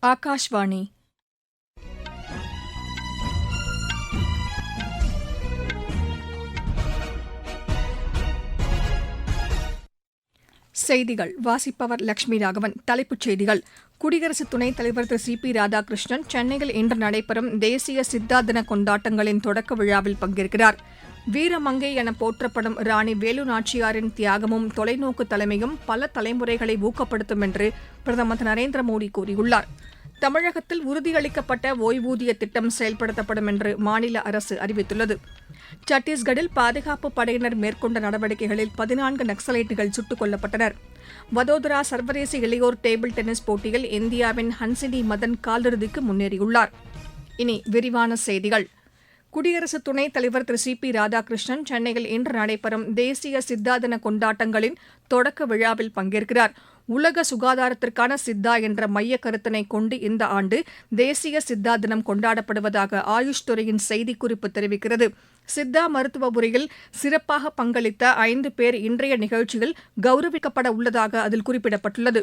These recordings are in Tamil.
ஆகாஷ்வாணி. செய்திகள் வாசிப்பவர் லட்சுமி ராகவன். தலைப்புச் செய்திகள்: குடியரசு துணைத் தலைவர் திரு சி பி ராதாகிருஷ்ணன் சென்னையில் இன்று நடைபெறும் தேசிய சித்தா தின கொண்டாட்டங்களின் தொடக்க விழாவில் பங்கேற்கிறார். வீரமங்கை என போற்றப்படும் ராணி வேலு நாச்சியாரின் தியாகமும் தொலைநோக்கு தலைமையும் பல தலைமுறைகளை ஊக்கப்படுத்தும் என்று பிரதமர் திரு நரேந்திர மோடி கூறியுள்ளார். தமிழகத்தில் உறுதியளிக்கப்பட்ட ஓய்வூதிய திட்டம் செயல்படுத்தப்படும் என்று மாநில அரசு அறிவித்துள்ளது. சத்தீஸ்கரில் பாதுகாப்புப் படையினர் மேற்கொண்ட நடவடிக்கைகளில் 14 நக்சலைட்டுகள் சுட்டுக் கொல்லப்பட்டனர். வதோதரா சர்வதேச இளையோர் டேபிள் டென்னிஸ் போட்டியில் இந்தியாவின் ஹன்சினி மதன் காலிறுதிக்கு முன்னேறியுள்ளார். இனி விரிவான செய்திகள். குடியரசு துணைத் தலைவர் திரு சி பி ராதாகிருஷ்ணன் சென்னையில் இன்று நடைபெறும் தேசிய சித்தா தின கொண்டாட்டங்களின் தொடக்க விழாவில் பங்கேற்கிறார். உலக சுகாதாரத்திற்கான சித்தா என்ற மைய கருத்தினை கொண்டு இந்த ஆண்டு தேசிய சித்தா தினம் கொண்டாடப்படுவதாக ஆயுஷ் துறையின் செய்திக்குறிப்பு தெரிவிக்கிறது. சித்தா மருத்துவ முறையில் சிறப்பாக பங்களித்த 5 பேர் இன்றைய நிகழ்ச்சியில் கௌரவிக்கப்பட உள்ளதாக அதில் குறிப்பிடப்பட்டுள்ளது.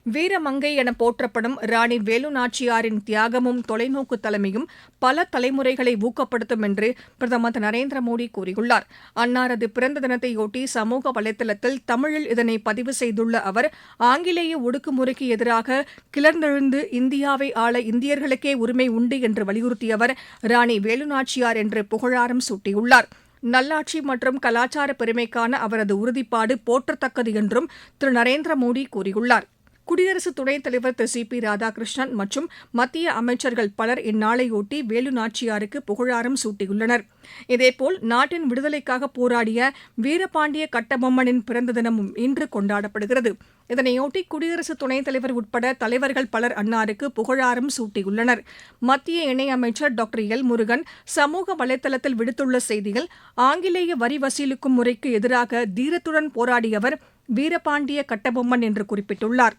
வீரமங்கை என போற்றப்படும் ராணி வேலு நாச்சியாரின் தியாகமும் தொலைநோக்கு தலைமையும் பல தலைமுறைகளை ஊக்கப்படுத்தும் என்று பிரதமர் திரு நரேந்திர மோடி கூறியுள்ளார். அன்னாரது பிறந்த தினத்தையொட்டி சமூக வலைதளத்தில் தமிழில் இதனை பதிவு செய்துள்ள அவர், ஆங்கிலேய ஒடுக்குமுறைக்கு எதிராக கிளர்ந்தெழுந்து இந்தியாவை ஆள இந்தியர்களுக்கே உரிமை உண்டு என்று வலியுறுத்திய அவர் ராணி வேலு நாச்சியார் என்று புகழாரம் சூட்டியுள்ளார். நல்லாட்சி மற்றும் கலாச்சார பெருமைக்கான அவரது உறுதிப்பாடு போற்றத்தக்கது என்றும் திரு நரேந்திர மோடி கூறியுள்ளார். குடியரசு துணைத் தலைவர் திரு சி பி ராதாகிருஷ்ணன் மற்றும் மத்திய அமைச்சர்கள் பலர் இந்நாளையொட்டி வேலு நாச்சியாருக்கு புகழாரம் சூட்டியுள்ளனர். இதேபோல் நாட்டின் விடுதலைக்காக போராடிய வீரபாண்டிய கட்டபொம்மனின் பிறந்த தினமும் இன்று கொண்டாடப்படுகிறது. இதனையொட்டி குடியரசு துணைத் தலைவர் உட்பட தலைவர்கள் பலர் அன்னாருக்கு புகழாரம் சூட்டியுள்ளனர். மத்திய இணையமைச்சர் டாக்டர் எல் முருகன் சமூக வலைதளத்தில் விடுத்துள்ள செய்தியில், ஆங்கிலேய வரி வசூலிக்கும் முறைக்கு எதிராக தீரத்துடன் போராடியவர் வீரபாண்டிய கட்டபொம்மன் என்று குறிப்பிட்டுள்ளார்.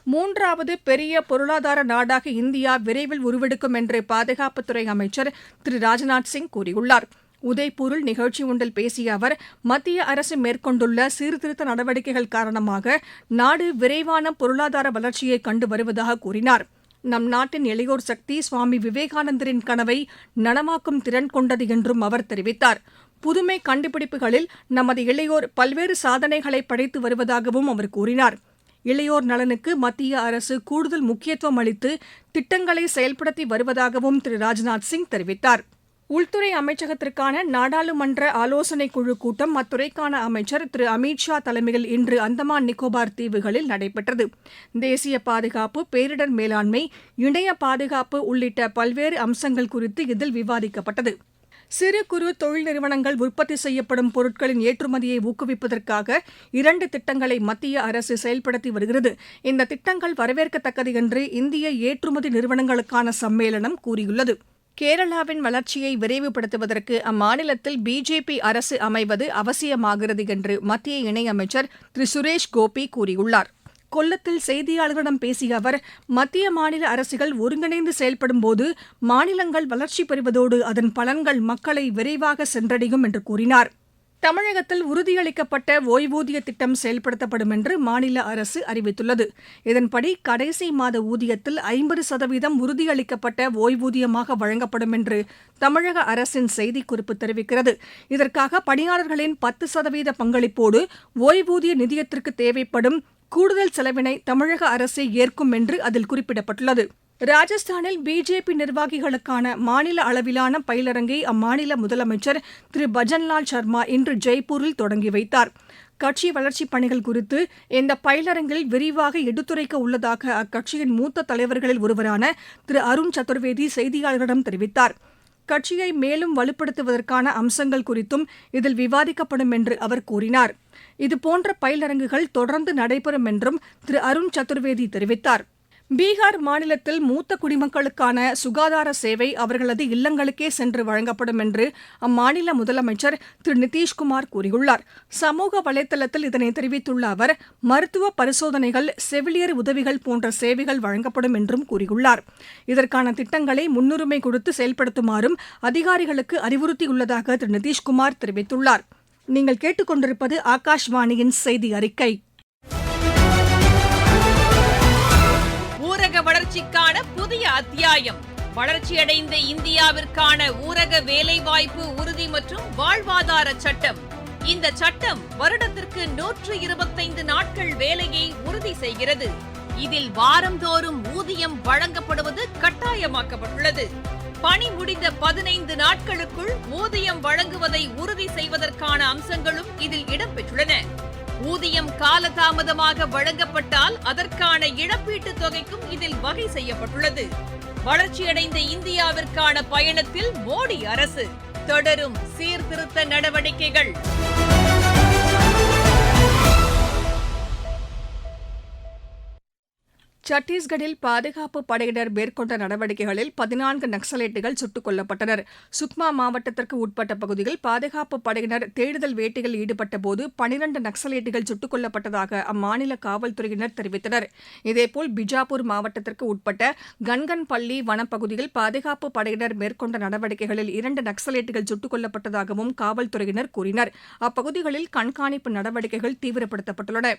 3வது பெரிய பொருளாதார நாடாக இந்தியா விரைவில் உருவெடுக்கும் என்று பாதுகாப்புத்துறை அமைச்சர் திரு ராஜ்நாத் சிங் கூறியுள்ளார். உதய்பூரில் நிகழ்ச்சி ஒன்றில் பேசிய அவர், மத்திய அரசு மேற்கொண்டுள்ள சீர்திருத்த நடவடிக்கைகள் காரணமாக நாடு விரைவான பொருளாதார வளர்ச்சியை கண்டு வருவதாக கூறினார். நம் நாட்டின் இளையோர் சக்தி சுவாமி விவேகானந்தரின் கனவை நனவாக்கும் திறன் கொண்டது என்றும் அவர் தெரிவித்தார். புதுமை கண்டுபிடிப்புகளில் நமது இளையோர் பல்வேறு சாதனைகளை படைத்து வருவதாகவும் அவர் கூறினார். இளையோர் நலனுக்கு மத்திய அரசு கூடுதல் முக்கியத்துவம் அளித்து திட்டங்களை செயல்படுத்தி வருவதாகவும் திரு ராஜ்நாத் சிங் தெரிவித்தார். உள்துறை அமைச்சகத்திற்கான நாடாளுமன்ற ஆலோசனைக் குழு கூட்டம் அத்துறைக்கான அமைச்சர் திரு அமித் ஷா தலைமையில் இன்று அந்தமான் நிக்கோபார் தீவுகளில் நடைபெற்றது. தேசிய பாதுகாப்பு, பேரிடர் மேலாண்மை, இணைய பாதுகாப்பு உள்ளிட்ட பல்வேறு அம்சங்கள் குறித்து இதில் விவாதிக்கப்பட்டது. சிறு குறு தொழில் நிறுவனங்கள் உற்பத்தி செய்யப்படும் பொருட்களின் ஏற்றுமதியை ஊக்குவிப்பதற்காக 2 திட்டங்களை மத்திய அரசு செயல்படுத்தி வருகிறது. இந்த திட்டங்கள் வரவேற்கத்தக்கது என்று இந்திய ஏற்றுமதி நிறுவனங்களுக்கான சம்மேளனம் கூறியுள்ளது. கேரளாவின் வளர்ச்சியை விரைவுபடுத்துவதற்கு அம்மாநிலத்தில் பிஜேபி அரசு அமைவது அவசியமாகிறது என்று மத்திய இணையமைச்சர் திரு சுரேஷ் கோபி கூறியுள்ளார். கொல்லத்தில் செய்தியாளர்களிடம் பேசிய அவர், மத்திய மாநில அரசுகள் ஒருங்கிணைந்து செயல்படும்போது மாநிலங்கள் வளர்ச்சி பெறுவதோடு அதன் பலன்கள் மக்களை விரைவாக சென்றடையும் என்று கூறினார். தமிழகத்தில் உறுதியளிக்கப்பட்ட ஓய்வூதிய திட்டம் செயல்படுத்தப்படும் என்று மாநில அரசு அறிவித்துள்ளது. இதன்படி கடைசி மாத ஊதியத்தில் 50% உறுதியளிக்கப்பட்ட ஓய்வூதியமாக வழங்கப்படும் என்று தமிழக அரசின் செய்திக்குறிப்பு தெரிவிக்கிறது. இதற்காக பணியாளர்களின் 10% பங்களிப்போடு ஓய்வூதிய நிதியத்திற்கு தேவைப்படும் கூடுதல் செலவினை தமிழக அரசே ஏற்கும் என்று அதில் குறிப்பிடப்பட்டுள்ளது. ராஜஸ்தானில் பிஜேபி நிர்வாகிகளுக்கான மாநில அளவிலான பயிலரங்கை அம்மாநில முதலமைச்சர் திரு பஜன்லால் சர்மா இன்று ஜெய்ப்பூரில் தொடங்கி வைத்தார். கட்சி வளர்ச்சிப் பணிகள் குறித்து இந்த பயிலரங்கில் விரிவாக எடுத்துரைக்க உள்ளதாக அக்கட்சியின் மூத்த தலைவர்களில் ஒருவரான திரு அருண் சதுர்வேதி செய்தியாளர்களிடம் தெரிவித்தார். கட்சியை மேலும் வலுப்படுத்துவதற்கான அம்சங்கள் குறித்தும் இதில் விவாதிக்கப்படும் என்று அவர் கூறினார். இதுபோன்ற பயிலரங்குகள் தொடர்ந்து நடைபெறும் என்றும் திரு அருண் சதுர்வேதி தெரிவித்தார். பீகார் மாநிலத்தில் மூத்த குடிமக்களுக்கான சுகாதார சேவை அவர்களது இல்லங்களுக்கே சென்று வழங்கப்படும் என்று அம்மாநில முதலமைச்சர் திரு நிதிஷ்குமார் கூறியுள்ளார். சமூக வலைதளத்தில் இதனை தெரிவித்துள்ள அவர், மருத்துவ பரிசோதனைகள், செவிலியர் உதவிகள் போன்ற சேவைகள் வழங்கப்படும் என்றும் கூறியுள்ளார். இதற்கான திட்டங்களை முன்னுரிமை கொடுத்து செயல்படுத்துமாறும் அதிகாரிகளுக்கு அறிவுறுத்தியுள்ளதாக திரு நிதிஷ்குமார் தெரிவித்துள்ளார். நீங்கள் கேட்டுக்கொண்டிருப்பது ஆகாஷ்வாணியின் செய்தி அறிக்கை. ஊரக வளர்ச்சி வளர்ச்சிக்கான புதிய அத்தியாயம். வளர்ச்சியடைந்த இந்தியாவிற்கான ஊரக வேலைவாய்ப்பு உறுதி மற்றும் வாழ்வாதார சட்டம். இந்த சட்டம் வருடத்திற்கு 125 நாட்கள் வேலையை உறுதி செய்கிறது. இதில் வாரந்தோறும் ஊதியம் வழங்கப்படுவது கட்டாயமாக்கப்பட்டுள்ளது. பணி முடிந்த 15 நாட்களுக்குள் ஊதியம் வழங்குவதை உறுதி செய்வதற்கான அம்சங்களும் இதில் இடம்பெற்றுள்ளன. ஊதியம் காலதாமதமாக வழங்கப்பட்டால் அதற்கான இழப்பீட்டுத் தொகைக்கும் இதில் வகை செய்யப்பட்டுள்ளது. வளர்ச்சியடைந்த இந்தியாவிற்கான பயணத்தில் மோடி அரசு தொடரும் சீர்திருத்த நடவடிக்கைகள். சத்தீஸ்கரில் பாதுகாப்பு படையினர் மேற்கொண்ட நடவடிக்கைகளில் 14 நக்சலைட்டுகள் சுட்டுக் கொல்லப்பட்டனர். சுக்மா மாவட்டத்திற்கு உட்பட்ட பகுதியில் பாதுகாப்பு படையினர் தேடுதல் வேட்டையில் ஈடுபட்டபோது 12 நக்சலைட்டுகள் சுட்டுக் கொல்லப்பட்டதாக அம்மாநில காவல்துறையினர் தெரிவித்தனர். இதேபோல் பிஜாப்பூர் மாவட்டத்திற்கு உட்பட்ட கன்கன்பள்ளி வனப்பகுதியில் பாதுகாப்பு படையினர் மேற்கொண்ட நடவடிக்கைகளில் 2 நக்சலைட்டுகள் சுட்டுக் கொல்லப்பட்டதாகவும் காவல்துறையினர் கூறினர். அப்பகுதிகளில் கண்காணிப்பு நடவடிக்கைகள் தீவிரப்படுத்தப்பட்டுள்ளன.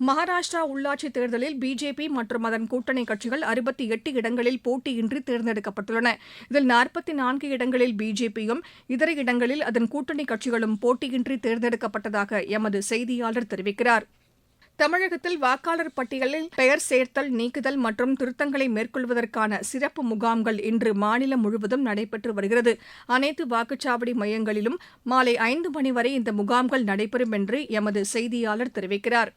மகாராஷ்டிரா உள்ளாட்சித் தேர்தலில் பிஜேபி மற்றும் அதன் கூட்டணி கட்சிகள் 68 இடங்களில் போட்டியின்றி தேர்ந்தெடுக்கப்பட்டுள்ளன. இதில் 44 இடங்களில் பிஜேபியும் இதர இடங்களில் அதன் கூட்டணி கட்சிகளும் போட்டியின்றி தேர்ந்தெடுக்கப்பட்டதாக எமது செய்தியாளர் தெரிவிக்கிறார். தமிழகத்தில் வாக்காளர் பட்டியலில் பெயர் சேர்த்தல், நீக்குதல் மற்றும் திருத்தங்களை மேற்கொள்வதற்கான சிறப்பு முகாம்கள் இன்று மாநிலம் முழுவதும் நடைபெற்று வருகிறது. அனைத்து வாக்குச்சாவடி மையங்களிலும் மாலை 5 மணி வரை இந்த முகாம்கள் நடைபெறும் என்று எமது செய்தியாளர் தெரிவிக்கிறார்.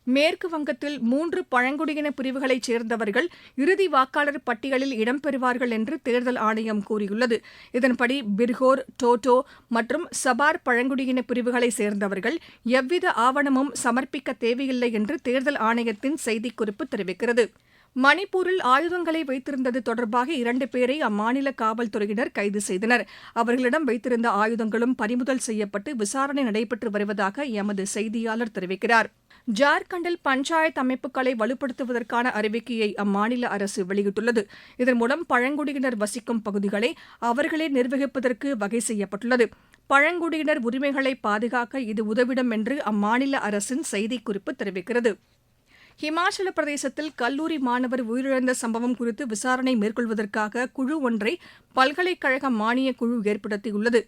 மேற்கு வங்கத்தில் 3 பழங்குடியின பிரிவுகளைச் சேர்ந்தவர்கள் இறுதி வாக்காளர் பட்டியலில் இடம்பெறுவார்கள் என்று தேர்தல் ஆணையம் கூறியுள்ளது. இதன்படி பிர்ஹோர், டோட்டோ மற்றும் சபார் பழங்குடியின பிரிவுகளைச் சேர்ந்தவர்கள் எவ்வித ஆவணமும் சமர்ப்பிக்க தேவையில்லை என்று தேர்தல் ஆணையத்தின் செய்திக்குறிப்பு தெரிவிக்கிறது. மணிப்பூரில் ஆயுதங்களை வைத்திருந்தது தொடர்பாக 2 பேரை அம்மாநில காவல்துறையினர் கைது செய்தனர். அவர்களிடம் வைத்திருந்த ஆயுதங்களும் பறிமுதல் செய்யப்பட்டு விசாரணை நடைபெற்று வருவதாக எமது செய்தியாளர் தெரிவிக்கிறார். ஜார்க்கண்டில் பஞ்சாயத்து அமைப்புகளை வலுப்படுத்துவதற்கான அறிவிக்கையை அம்மாநில அரசு வெளியிட்டுள்ளது. இதன் மூலம் பழங்குடியினர் வசிக்கும் பகுதிகளை அவர்களே நிர்வகிப்பதற்கு வகை செய்யப்பட்டுள்ளது. பழங்குடியினர் உரிமைகளை பாதுகாக்க இது உதவிடும் என்று அம்மாநில அரசின் செய்திக்குறிப்பு தெரிவிக்கிறது. ஹிமாச்சல பிரதேசத்தில் கல்லூரி மாணவர் உயிரிழந்த சம்பவம் குறித்து விசாரணை மேற்கொள்வதற்காக குழு ஒன்றை பல்கலைக்கழக மானியக் குழு ஏற்படுத்தியுள்ளது.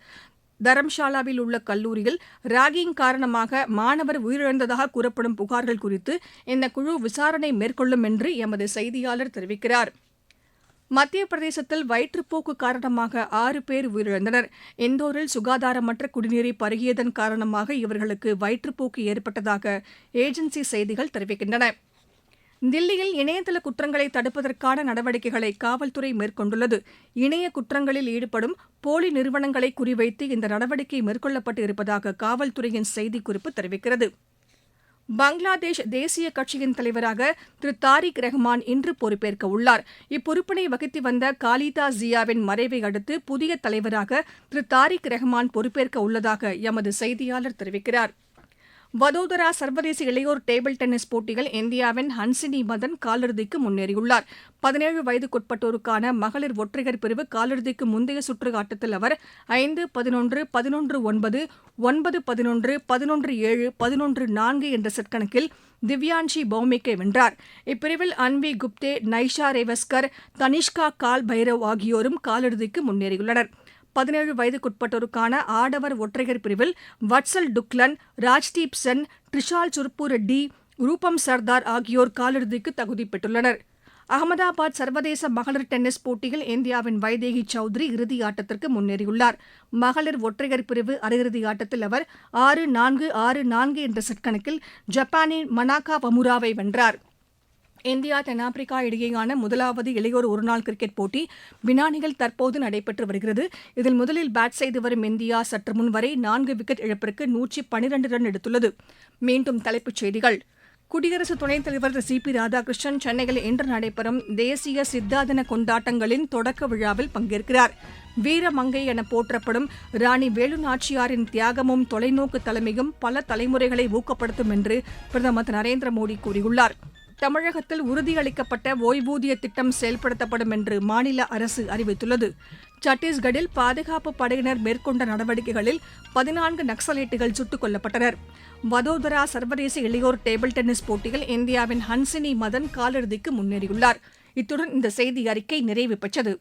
தரம்ஷாலாவில் உள்ள கல்லூரியில் ராகிங் காரணமாக மாணவர் உயிரிழந்ததாக கூறப்படும் புகார்கள் குறித்து இந்த குழு விசாரணை மேற்கொள்ளும் என்று எமது செய்தியாளர் தெரிவிக்கிறார். மத்திய பிரதேசத்தில் வயிற்றுப்போக்கு காரணமாக 6 பேர் உயிரிழந்தனர். இந்தோரில் சுகாதாரமற்ற குடிநீரை பருகியதன் காரணமாக இவர்களுக்கு வயிற்றுப்போக்கு ஏற்பட்டதாக ஏஜென்சி செய்திகள் தெரிவிக்கின்றன. தில்லியில் இணையதள குற்றங்களை தடுப்பதற்கான நடவடிக்கைகளை காவல்துறை மேற்கொண்டுள்ளது. இணைய குற்றங்களில் ஈடுபடும் போலி நிறுவனங்களை குறிவைத்து இந்த நடவடிக்கை மேற்கொள்ளப்பட்டு இருப்பதாக காவல்துறையின் செய்திக்குறிப்பு தெரிவிக்கிறது. பங்களாதேஷ் தேசிய கட்சியின் தலைவராக திரு தாரிக் ரஹ்மான் இன்று பொறுப்பேற்க உள்ளார். இப்பொறுப்பினை வகித்து வந்த காலிதா ஜியாவின் மறைவை அடுத்து புதிய தலைவராக திரு தாரிக் ரஹ்மான் பொறுப்பேற்க உள்ளதாக எமது செய்தியாளர் தெரிவிக்கிறார். வதோதரா சர்வதேச இளையோர் டேபிள் டென்னிஸ் போட்டியில் இந்தியாவின் ஹன்சினி மதன் காலிறுதிக்கு முன்னேறியுள்ளார். 17 வயதுக்குட்பட்டோருக்கான மகளிர் ஒற்றையர் பிரிவு காலிறுதிக்கு முந்தைய சுற்று ஆட்டத்தில் அவர் 5-11, 11-9, 9-11, 11-7, 11-4 என்ற செட் கணக்கில் திவ்யான்ஷி பௌமிக்கை வென்றார். இப்பிரிவில் அன்வி குப்தே, நைஷா ரேவஸ்கர், தனிஷ்கா கால் பைரவ் ஆகியோரும் காலிறுதிக்கு முன்னேறியுள்ளனர். 17 வயதுக்குட்பட்டோருக்கான ஆடவர் ஒற்றையர் பிரிவில் வட்சல் டுக்லன், ராஜ்தீப் சென், ட்ரிஷால் சுர்பு ரெட்டி, ரூபம் சர்தார் ஆகியோர் காலிறுதிக்கு தகுதி பெற்றுள்ளனர். அகமதாபாத் சர்வதேச மகளிர் டென்னிஸ் போட்டியில் இந்தியாவின் வைதேகி சௌத்ரி இறுதி ஆட்டத்திற்கு முன்னேறியுள்ளார். மகளிர் ஒற்றையர் பிரிவு அரையிறுதி ஆட்டத்தில் அவர் 6-4, 6-4 என்ற செட் கணக்கில் ஜப்பானின் மனாகா வமுராவை வென்றார். இந்தியா தென்னாப்பிரிக்கா இடையேயான முதலாவது இளையோர் ஒருநாள் கிரிக்கெட் போட்டி வினானியில் தற்போது நடைபெற்று வருகிறது. இதில் முதலில் பேட் செய்து வரும் இந்தியா சற்று முன் வரை 4 விக்கெட் இழப்பிற்கு 112 ரன் எடுத்துள்ளது. மீண்டும் தலைப்புச் செய்திகள். குடியரசு துணைத் தலைவர் திரு சி.பி. ராதாகிருஷ்ணன் சென்னையில் இன்று நடைபெறும் தேசிய சித்தா தின கொண்டாட்டங்களின் தொடக்க விழாவில் பங்கேற்கிறார். வீரமங்கை என போற்றப்படும் ராணி வேலு நாச்சியாரின் தியாகமும் தொலைநோக்கு தலைமையும் பல தலைமுறைகளை ஊக்கப்படுத்தும் என்று பிரதமர் திரு நரேந்திர மோடி கூறியுள்ளார். தமிழகத்தில் உறுதியளிக்கப்பட்ட ஓய்வூதிய திட்டம் செயல்படுத்தப்படும் என்று மாநில அரசு அறிவித்துள்ளது. சத்தீஸ்கரில் பாதுகாப்பு படையினர் மேற்கொண்ட நடவடிக்கைகளில் 14 நக்சலைட்டுகள் சுட்டுக் கொல்லப்பட்டனர். வதோதரா சர்வதேச இளையோர் டேபிள் டென்னிஸ் போட்டியில் இந்தியாவின் ஹன்சினி மதன் காலிறுதிக்கு முன்னேறியுள்ளார். இத்துடன் இந்த செய்தி அறிக்கை நிறைவு பெற்றது.